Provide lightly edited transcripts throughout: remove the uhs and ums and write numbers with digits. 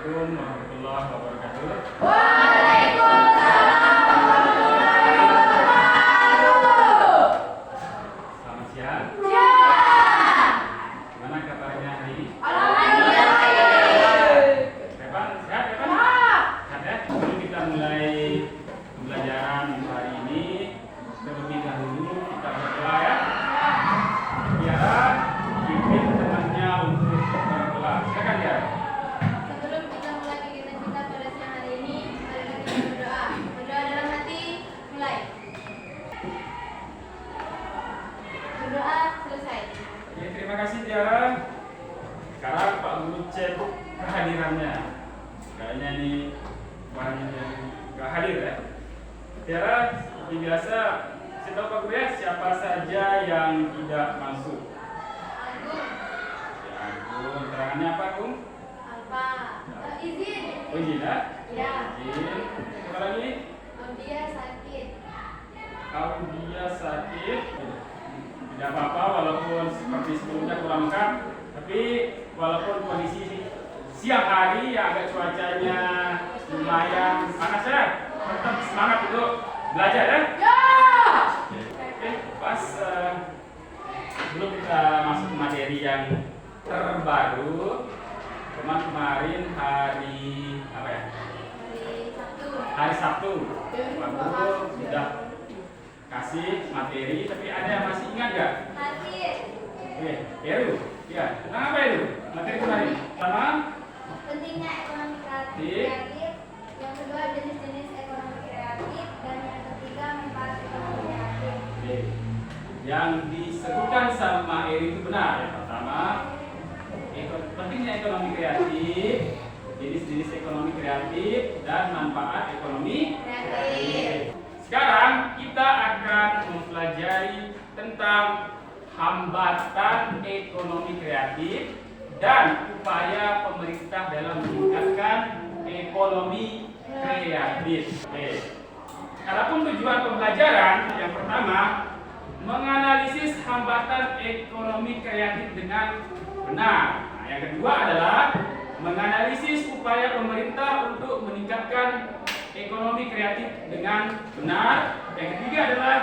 Assalamualaikum warahmatullahi wabarakatuh. Waalaikumsalam warahmatullahi wabarakatuh. Selamat siang. Siang. Gimana kabarnya hari ini? Alhamdulillah baik. Revan, sehat ya, Pak? Siap. Sehat ya? Sebelum kita mulai pembelajaran hari ini, terlebih dahulu kita berdoa ya. Tiara, pimpin temannya untuk berdoa. Silakan ya. Sebelum kita mulai kegiatan kita pada siang hari ini, marilah kita berdoa. Berdoa dalam hati, mulai. Berdoa selesai. Oke, terima kasih Tiara. Sekarang Pak Guru cek kehadirannya. Kayaknya ini banyak yang gak hadir ya. Tiara, seperti biasa, saya tahu Pak Guru ya, siapa saja yang tidak masuk. Agung, Ya ampun, terangannya apa Gung? Alfa, izin. Oh izin ya? Ya. Izin. Apa lagi? Dia sakit. Kalau dia sakit, tidak apa-apa walaupun seperti sebelumnya kurang lengkap. Tapi walaupun kondisi siang hari ya agak cuacanya lumayan panas ya, tetap semangat untuk belajar ya. Ya. Oke, pas sebelum kita masuk ke materi yang terbaru, kemarin hari apa ya? Hari Sabtu. Hari Sabtu, Pak Guru sudah kasih materi, tapi ada yang masih ingat nggak? Hadir. Oke, Heru, ya, tentang apa itu? Materi kemarin. Pertama, Pentingnya ekonomi kreatif. Yang kedua, jenis-jenis ekonomi kreatif. Dan yang ketiga, manfaat ekonomi kreatif. oke, yang disebutkan sama Eri itu benar. Yang pertama, pentingnya ekonomi kreatif, jenis-jenis ekonomi kreatif, dan manfaat ekonomi Kreatif. Sekarang kita akan mempelajari tentang hambatan ekonomi kreatif dan upaya pemerintah dalam meningkatkan ekonomi kreatif. Oke. Adapun tujuan pembelajaran yang pertama, menganalisis hambatan ekonomi kreatif dengan benar. Nah, yang kedua adalah menganalisis upaya pemerintah untuk meningkatkan ekonomi kreatif dengan benar. Yang ketiga adalah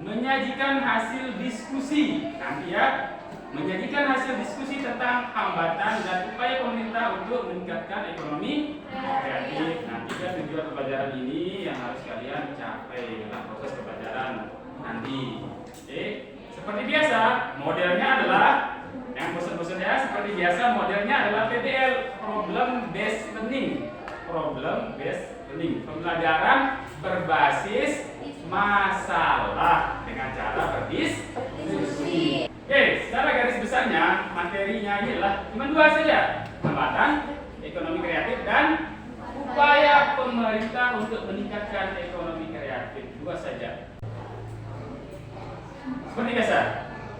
menyajikan hasil diskusi nanti ya, menyajikan hasil diskusi tentang hambatan dan upaya pemerintah untuk meningkatkan ekonomi kreatif. Nanti kan tujuan pembelajaran ini yang harus kalian capai dalam proses pembelajaran nanti. Oke, seperti biasa modelnya adalah yang bosan-bosan ya, seperti biasa modelnya adalah PBL, problem based learning. Problem based learning, pembelajaran berbasis masalah dengan cara berdiskusi. Oke, secara garis besarnya materinya ini adalah cuma dua saja, hambatan ekonomi kreatif dan upaya pemerintah untuk meningkatkan ekonomi kreatif, dua saja. Seperti biasa,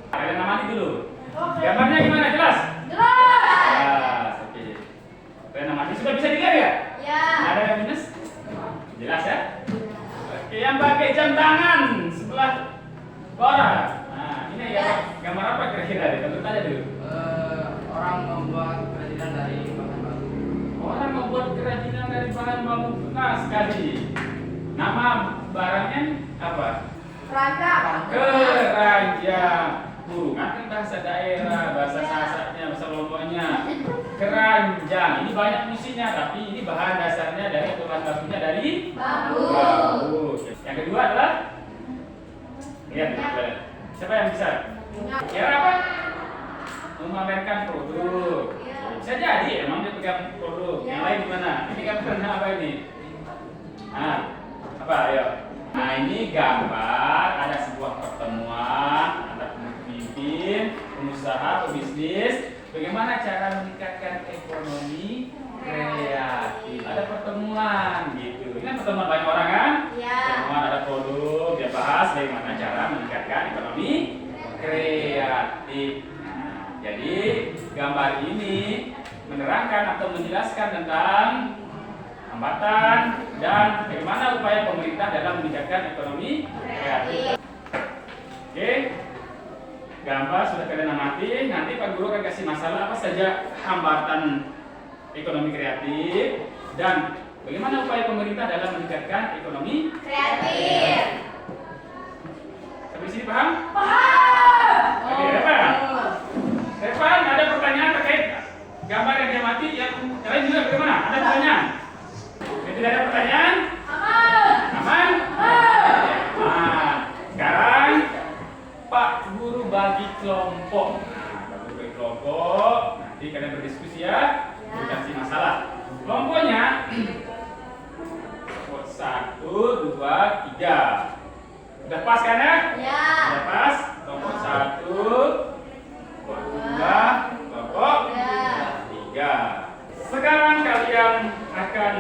kalian amati dulu. Gambarnya gimana? Jelas? Jelas. Jelas, oke. Kalian amati, sudah bisa dilihat ya? Ya. Ada yang minus? Jelas ya? Oke, yang pakai jam tangan sebelah Bora. Nah, ini ya gambar apa kira-kira deh? Tentu tanya dulu. Orang membuat kerajinan dari bahan baku. Orang membuat kerajinan dari bahan bambu. Nah, sekali. Nama barangnya apa? Keranjang. Keranjang. Kurungan kan bahasa daerah, bahasa Sasaknya, bahasa Lomboknya. Keranjang. Ini banyak fungsinya, tapi ini bahan dasarnya dari atau bahan bakunya dari Bambu. bambu. Yang kedua adalah lihat, siapa yang bisa? Kira apa? Memamerkan produk. Bisa jadi emang dia pegang produk. Yang lain gimana? Ini gambarnya apa ini? Nah, apa? Ayo. Nah, ini gambar ada sebuah pertemuan, ada pemimpin, pengusaha, pebisnis. Bagaimana cara meningkatkan ekonomi kreatif? Ada pertemuan gitu. Ini kan pertemuan banyak orang kan? Ya. Pertemuan ada produk, dia bahas bagaimana cara meningkatkan ekonomi kreatif. Nah, jadi gambar ini menerangkan atau menjelaskan tentang hambatan dan bagaimana upaya pemerintah dalam meningkatkan ekonomi kreatif. Oke, gambar sudah kalian amati. Nanti Pak Guru akan kasih masalah apa saja hambatan ekonomi kreatif, dan bagaimana upaya pemerintah dalam meningkatkan ekonomi Kreatif. Sampai sini paham? Paham. Oke, Revan. Revan, ada pertanyaan terkait gambar yang diamati yang lain juga bagaimana? Ada pertanyaan? Tidak ada pertanyaan? Aman. Aman? Nah, sekarang Pak Guru bagi kelompok. Nah, Pak Guru bagi kelompok. Nanti kalian berdiskusi ya. Dikasih masalah. Kelompoknya kelompok 1, 2, 3. Udah pas kan ya? Ya. Udah pas. Kelompok 1, kelompok 2, kelompok Ya. 3. Sekarang kalian akan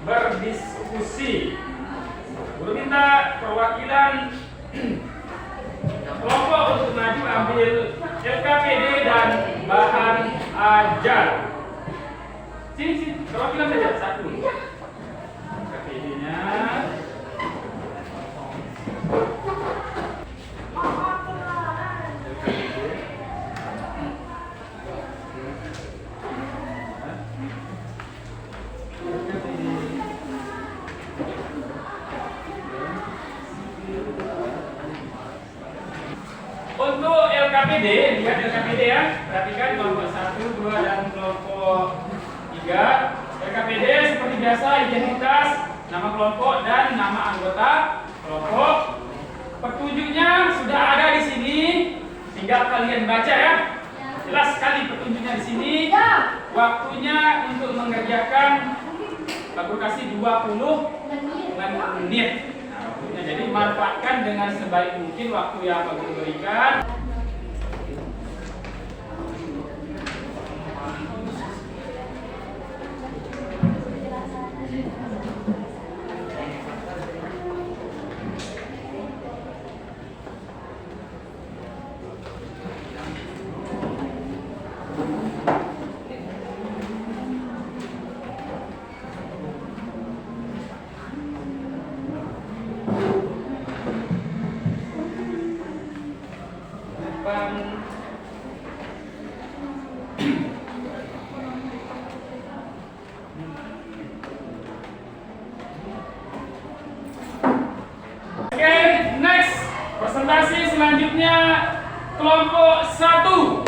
berdiskusi. Guru minta perwakilan kelompok untuk maju ambil LKPD dan bahan ajar. Sini, perwakilan saja satu. LKPD-nya. Untuk LKPD, lihat LKPD ya. Perhatikan kelompok 1, 2 dan kelompok 3. LKPD seperti biasa identitas, nama kelompok dan nama anggota kelompok. Petunjuknya sudah ada di sini. Tinggal kalian baca ya. Jelas sekali petunjuknya di sini. Waktunya untuk mengerjakan Pak Guru kasih 20 menit. Jadi manfaatkan dengan sebaik mungkin waktu yang Pak Guru berikan. Oke, next presentasi selanjutnya kelompok 1.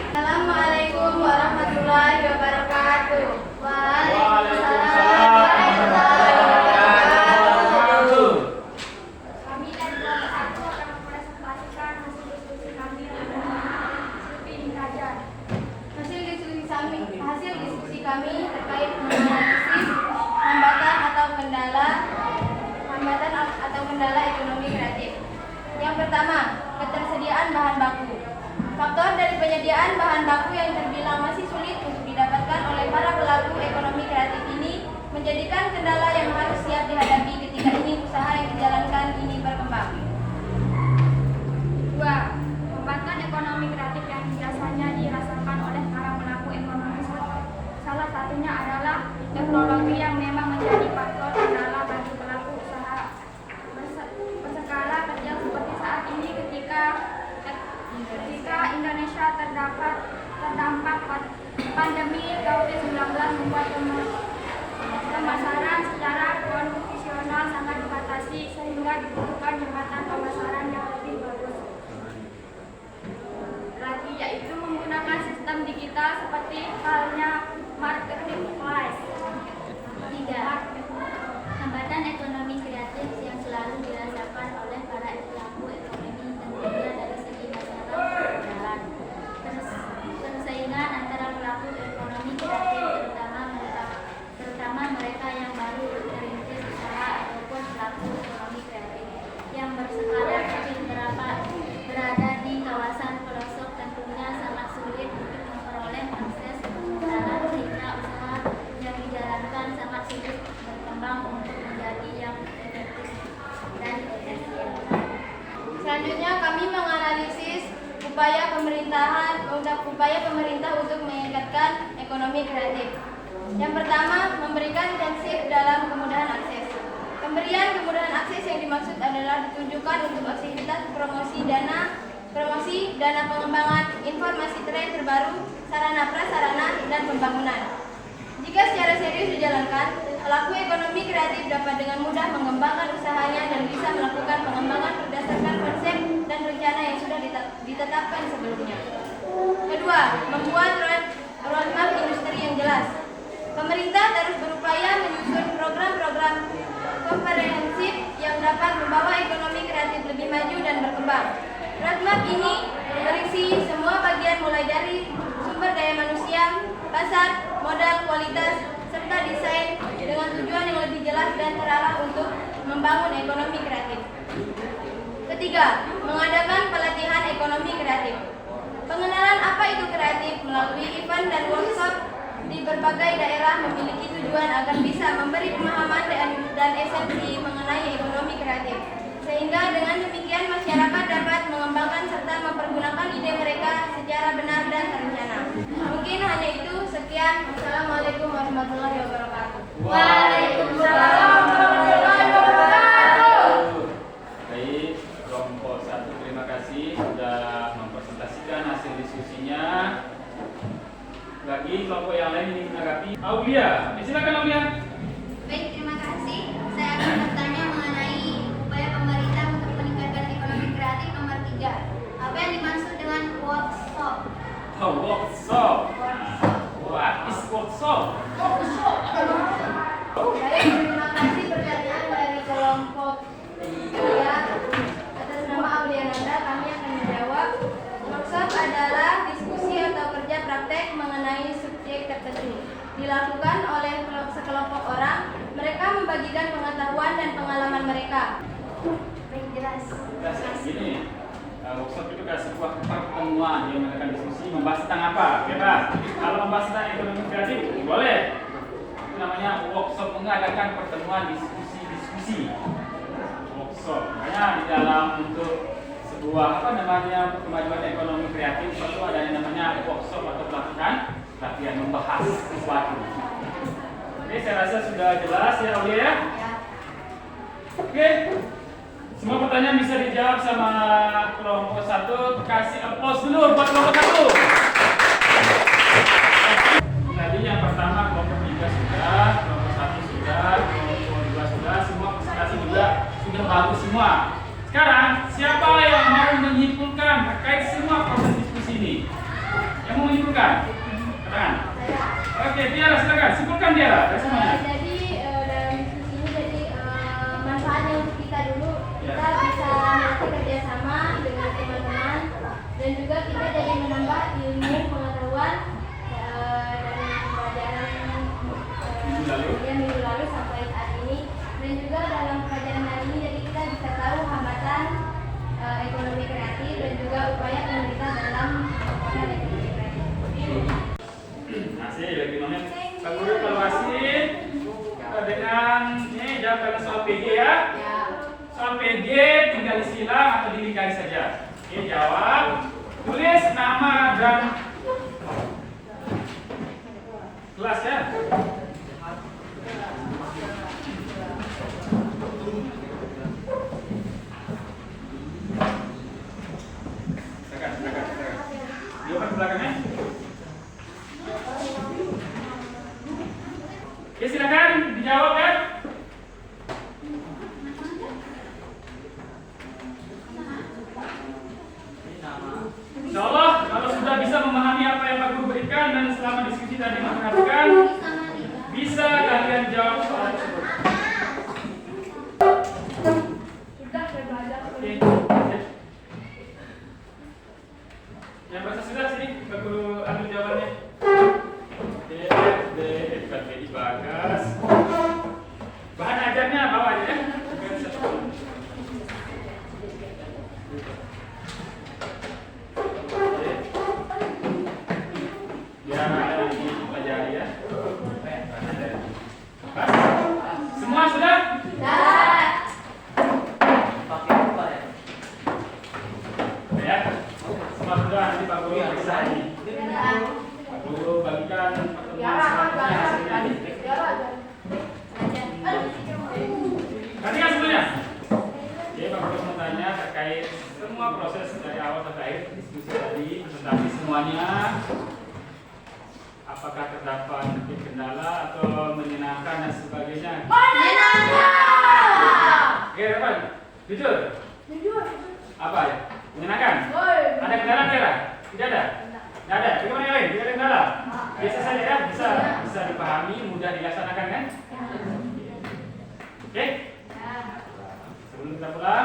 Assalamualaikum warahmatullahi wabarakatuh. Waalaikumsalam warahmatullahi wabarakatuh. Kami dari kelompok 1 akan mempresentasikan hasil diskusi kami dengan Sylvie Kajar. Hasil diskusi kami terkait menganalisis hambatan atau kendala ekonomi kreatif. Yang pertama, ketersediaan bahan baku. Faktor dari penyediaan bahan baku yang terbilang masih sulit untuk didapatkan oleh para pelaku ekonomi kreatif ini menjadikan kendala yang harus siap dihadapi ketika ingin usaha yang dijalankan ini berkembang. 2. Hambatan ekonomi kreatif yang biasanya dirasakan oleh para pelaku ekonomi. Salah satunya adalah teknologi yang memang menjadi faktor kendala bagi pelaku usaha berskala kecil seperti saat ini ketika Indonesia terdampak pandemi COVID-19 membuat pemasaran secara konvensional sangat dibatasi sehingga dibutuhkan jembatan pemasaran yang lebih bagus lagi, yaitu menggunakan sistem digital seperti halnya marketplace. 3. Hambatan ekonomi kreatif yang selalu dirasakan oleh para pelaku ekonomi tentunya dari segi masalah jalan. Persaingan antara pelaku ekonomi kreatif terutama mereka yang baru merintis usaha ataupun pelaku ekonomi kreatif yang berskala kecil berada di kawasan pelosok tentunya sangat sulit untuk memperoleh akses pemasaran sehingga usaha yang dijalankan sangat sulit berkembang untuk menjadi yang efektif dan esensial. Selanjutnya kami menganalisis upaya pemerintah untuk meningkatkan ekonomi kreatif. Yang pertama, memberikan insentif dalam kemudahan akses. Pemberian kemudahan akses yang dimaksud adalah ditunjukkan untuk aktivitas promosi dana promosi, dana pengembangan, informasi tren terbaru, sarana prasarana, dan pembangunan. Jika secara serius dijalankan, pelaku ekonomi kreatif dapat dengan mudah mengembangkan usahanya dan bisa melakukan pengembangan berdasarkan konsep dan rencana yang sudah ditetapkan sebelumnya. Kedua, membuat roadmap industri yang jelas. Pemerintah terus berupaya menyusun program-program komprehensif yang dapat membawa ekonomi kreatif lebih maju dan berkembang. Roadmap ini berisi semua bagian mulai dari sumber daya manusia, pasar, modal, kualitas, serta desain dengan tujuan yang lebih jelas dan terarah untuk membangun ekonomi kreatif. Ketiga, mengadakan pelatihan ekonomi kreatif. Pengenalan apa itu kreatif melalui event dan workshop di berbagai daerah memiliki tujuan agar bisa memberi pemahaman dan esensi mengenai ekonomi kreatif. Sehingga dengan demikian masyarakat dapat mengembangkan serta mempergunakan ide mereka secara benar dan terencana. Mungkin hanya itu, sekian. Assalamualaikum warahmatullahi wabarakatuh. Waalaikumsalam warahmatullahi wabarakatuh. Baik, kelompok 1 terima kasih sudah mempresentasikan hasil diskusinya. Bagi kelompok yang lain ingin menanggapi, Aulia, silakan Aulia. Baik, terima kasih. Saya akan bertanya mengenai upaya pemerintah untuk meningkatkan ekonomi kreatif nomor 3. Apa yang dimaksud dengan workshop? Workshop. What is workshop? Baik, terima kasih pertanyaan dari kelompok 3. Atas nama Aulia Nanda, kami akan menjawab. Workshop adalah diskusi atau kerja praktek mengenai subjek tertentu. Dilakukan oleh sekelompok orang. Mereka membagikan pengetahuan dan pengalaman mereka. Baik, jelas. Gini, workshop itu adalah sebuah pertemuan yang mengadakan diskusi membahas tentang apa? Bebas. Kalau membahas tentang ekonomi kreatif, boleh. Itu namanya workshop, mengadakan pertemuan diskusi. Workshop. Makanya di dalam untuk sebuah kemajuan ekonomi kreatif perlu ada yang namanya workshop atau pelatihan membahas sesuatu. Oke, saya rasa sudah jelas ya Aulia ya? Oke. Semua pertanyaan bisa dijawab sama kelompok 1. Kasih applause dulu buat kelompok 1. Tadi yang pertama kelompok 3 sudah, kelompok 1 sudah, kelompok 2 sudah, semua presentasi juga sudah bagus semua. Sekarang siapa yang mau menyimpulkan terkait semua proses diskusi ini? Yang mau menyimpulkan? Katakan. Oke, Tiara silakan. Simpulkan Tiara. Semuanya. Jadi dalam diskusi ini manfaatnya untuk kita dulu, kita bisa melatih kerjasama dengan teman-teman dan juga kita jadi menambah ilmu pengetahuan dari pelajaran minggu lalu sampai saat ini, dan juga dalam pelajaran hari ini jadi kita bisa tahu hambatan ekonomi kreatif dan juga upaya pemerintah dalam mengembangkan ekonomi kreatif. Masih lagi mana? Pak Guru evaluasi dengan ini jawab dengan soal PG ya. Soal PG tinggal disilang atau dilingkari saja. Oke, jawab. Tulis nama dan kelas ya. Silakan. Jawab ke belakangnya. Ya silakan dijawab ya. Insya Allah kalau sudah bisa memahami apa yang Pak Guru berikan dan selama diskusi tadi memperhatikan, bisa kalian jawab soal tersebut. Oke. Yang merasa sudah sini Pak Guru ambil jawabannya. DFD Bagas. Bahan ajarnya bawa aja ya. Biar ada yang dipelajari ya. Semua sudah? Ya. Semua sudah, nanti Pak Guru periksa ini. Pak Guru bagikan pertemuan selanjutnya hasilnya. Perhatikan semuanya. Jadi Pak Guru mau tanya terkait semua semua proses dari awal sampai akhir diskusi tadi, presentasi semuanya. Apakah terdapat kendala atau menyenangkan dan sebagainya? Oke, teman. Jujur. Apa ya? Menyenangkan? Ada kendala tidak? Tidak ada. Tidak ada. Bagaimana yang lain? Tidak ada kendala. Biasa saja ya, bisa dipahami, mudah dilaksanakan kan? Oke. Sebelum kita pulang.